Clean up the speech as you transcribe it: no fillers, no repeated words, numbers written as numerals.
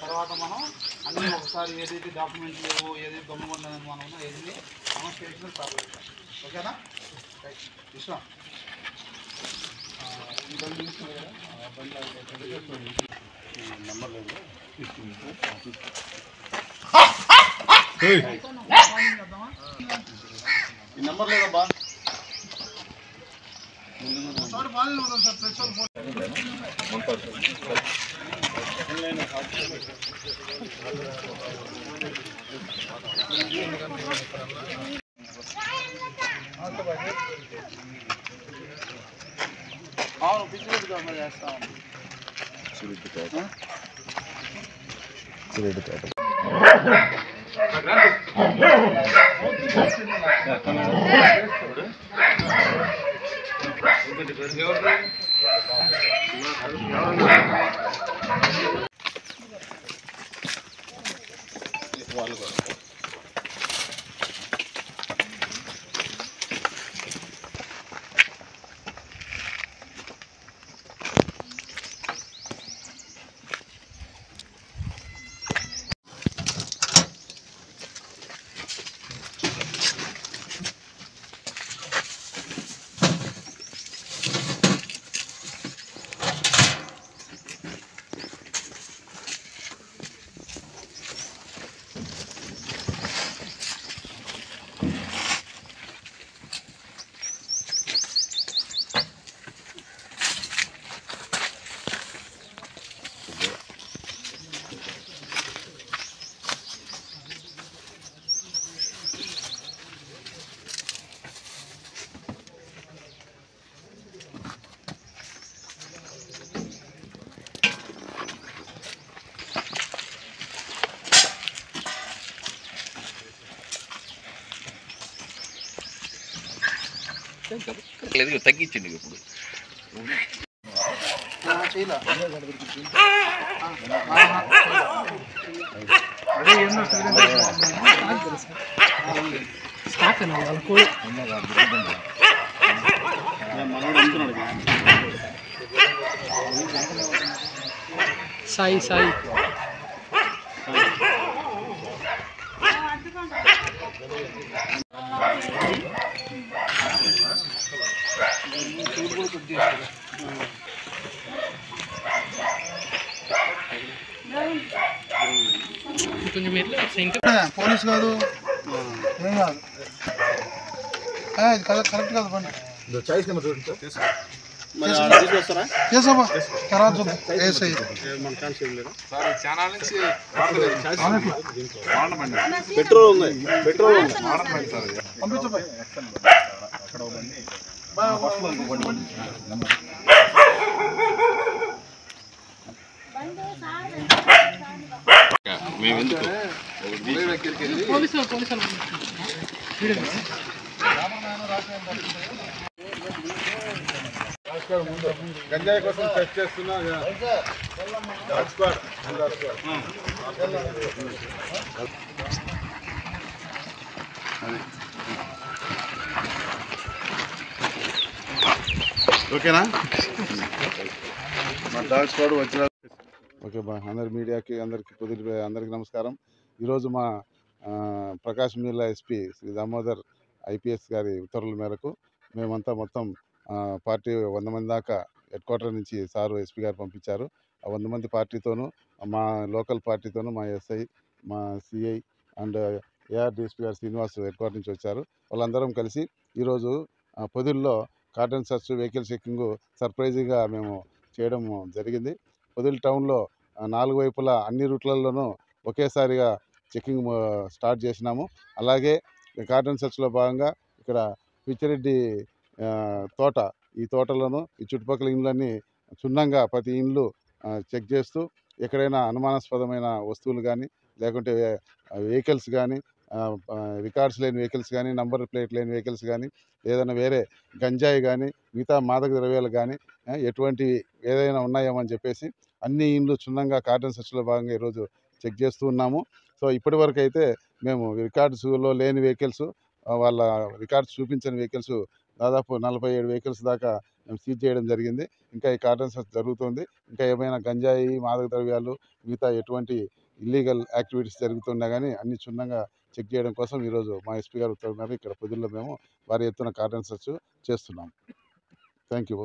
తర్వాత మనం అన్నీ ఒకసారి ఏదైతే డాక్యుమెంట్లు లేవో ఏదైతే దొంగ మనం ఏది మనం స్టేషన్ ప్రాబ్లం. ఓకేనా? విశ్వం నెంబర్ లేదు ఈ నెంబర్ లేదబ్బా. అవును పిచ్చి చేస్తాం. తగ్గించండి ఇప్పుడు సాయి సాయి కొంచెం పోలీసు కాదు ఏం కాదు ఇది కదా కరెక్ట్ కాదు బండి చేసామా తర్వాత చూద్దాం. పెట్రోల్ ఉంది పంపించబోయ్ గంజాయి కోసం టెస్ట్ చేస్తున్నా. ఓకేనా? మా డాగ్ స్క్వాడ్ వచ్చిన ఓకే బా. అందరి మీడియాకి అందరికి నమస్కారం. ఈరోజు మా ప్రకాశం జిల్లా ఎస్పీ శ్రీ దామోదర్ ఐపీఎస్ గారి ఉత్తర్వుల మేరకు మేమంతా మొత్తం పార్టీ 100 మంది దాకా హెడ్ క్వార్టర్ నుంచి సారు ఎస్పీ గారు పంపించారు. ఆ 100 మంది పార్టీతోనూ మా లోకల్ పార్టీతోనూ మా ఎస్ఐ మా సిఐ అండ్ ఏఆర్డీఎస్పీ గారు శ్రీనివాస్ హెడ్ క్వార్టర్ నుంచి వచ్చారు. వాళ్ళందరం కలిసి ఈరోజు పొదిల్లో కార్డన్ సర్చ్ వెహికల్ చెక్కింగ్ సర్ప్రైజింగ్గా మేము చేయడం జరిగింది. పొదిల్ టౌన్లో 4 వైపులా అన్ని రూట్లలోనూ ఒకేసారిగా చెక్కింగ్ స్టార్ట్ చేసినాము. అలాగే కార్డన్ సర్చ్లో భాగంగా ఇక్కడ పిచ్చిరెడ్డి తోట, ఈ తోటలోను ఈ చుట్టుపక్కల ఇండ్లన్నీ క్షుణ్ణంగా ప్రతి ఇండ్లు చెక్ చేస్తూ ఎక్కడైనా అనుమానాస్పదమైన వస్తువులు కానీ లేకుంటే వెహికల్స్ కానీ రికార్డ్స్ లేని వెహికల్స్ కానీ నంబర్ ప్లేట్ లేని వెహికల్స్ కానీ ఏదైనా వేరే గంజాయి కానీ మిగతా మాదక ద్రవ్యాలు కానీ ఎటువంటివి ఏదైనా ఉన్నాయేమని చెప్పేసి అన్ని ఇండ్లు క్షుణ్ణంగా కార్డన్ సర్చ్లో భాగంగా ఈరోజు చెక్ చేస్తూ ఉన్నాము. సో ఇప్పటి వరకు అయితే మేము రికార్డ్స్లో లేని వెహికల్స్ వాళ్ళ రికార్డ్స్ చూపించని వెహికల్స్ దాదాపు 47 వెహికల్స్ దాకా మేము సీజ్ చేయడం జరిగింది. ఇంకా ఈ కార్డన్ సెర్చ్ జరుగుతుంది. ఇంకా ఏమైనా గంజాయి, మాదక ద్రవ్యాలు, మిగతా ఎటువంటి ఇల్లీగల్ యాక్టివిటీస్ జరుగుతున్నా కానీ అన్ని క్షుణ్ణంగా చెక్ చేయడం కోసం ఈరోజు మా ఎస్పీ గారు ఉత్తర్వుల మేరకు ఇక్కడ పొదిల్లో మేము భారీ ఎత్తున కార్డన్ సెర్చ్ చేస్తున్నాం. Thank you.